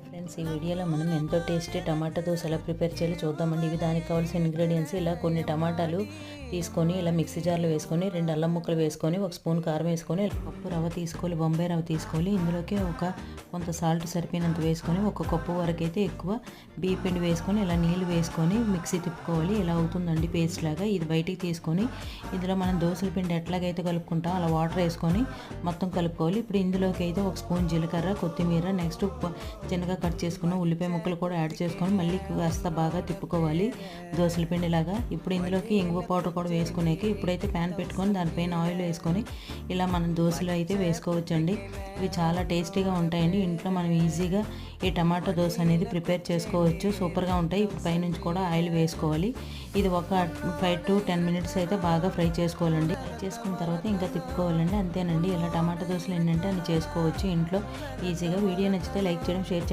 Friends, ఈ వీడియోలో మనం ఎంతో టేస్టీ టమాటా దోశ ఎలా ప్రిపేర్ చేయాలో చూద్దామండి. ఇవి దానికి కావాల్సిన ఇంగ్రీడియంట్స్ ఇలా కొన్ని టమాటాలు తీసుకొని ఇలా మిక్సీ జార్లో వేసుకొని 2 అల్లం ముక్కలు వేసుకొని 1 స్పూన్ కారం వేసుకొని కప్పు రవ్వ తీసుకోవాలి, బొంబాయి రవ్వ తీసుకోవాలి. ఇందులోకి కొంత సాల్ట్ సరిపోయినంత వేసుకొని 1 కప్పు వరకు అయితే ఎక్కువ బియ్య పిండి వేసుకొని ఇలా నీళ్ళు వేసుకొని మిక్సీ తిప్పుకోవాలి. ఇలా అవుతుందండి పేస్ట్ లాగా. ఇది బయటికి తీసుకొని ఇందులో మనం దోశల పిండి ఎట్లాగైతే కలుపుకుంటాం అలా వాటర్ వేసుకొని మొత్తం కలుపుకోవాలి. ఇప్పుడు ఇందులోకి అయితే 1 స్పూన్ జీలకర్ర, కొత్తిమీర, నెక్స్ట్ చిన్నగా కట్ చేసుకున్న ఉల్లిపాయ ముక్కలు కూడా యాడ్ చేసుకొని మళ్ళీ కాస్త బాగా తిప్పుకోవాలి దోశల పిండిలాగా. ఇప్పుడు ఇందులోకి ఇంగువ పౌడర్ కూడా వేసుకునేకి ఇప్పుడైతే ప్యాన్ పెట్టుకొని దానిపైన ఆయిల్ వేసుకొని ఇలా మనం దోశలు అయితే వేసుకోవచ్చండి. ఇవి చాలా టేస్టీగా ఉంటాయండి. ఇంట్లో మనం ఈజీగా ఈ టమాటా దోశ అనేది ప్రిపేర్ చేసుకోవచ్చు. సూపర్గా ఉంటాయి. ఇప్పుడు పైనుంచి కూడా ఆయిల్ వేసుకోవాలి. ఇది ఒక 5 to 10 మినిట్స్ అయితే బాగా ఫ్రై చేసుకోవాలండి. ఫ్రై చేసుకున్న తర్వాత ఇంకా తిప్పుకోవాలండి. అంతేనండి. ఇలా టమాటా దోశలు ఏంటంటే అన్ని చేసుకోవచ్చు ఇంట్లో ఈజీగా. వీడియో నచ్చితే లైక్ చేయడం, షేర్ చేయడం.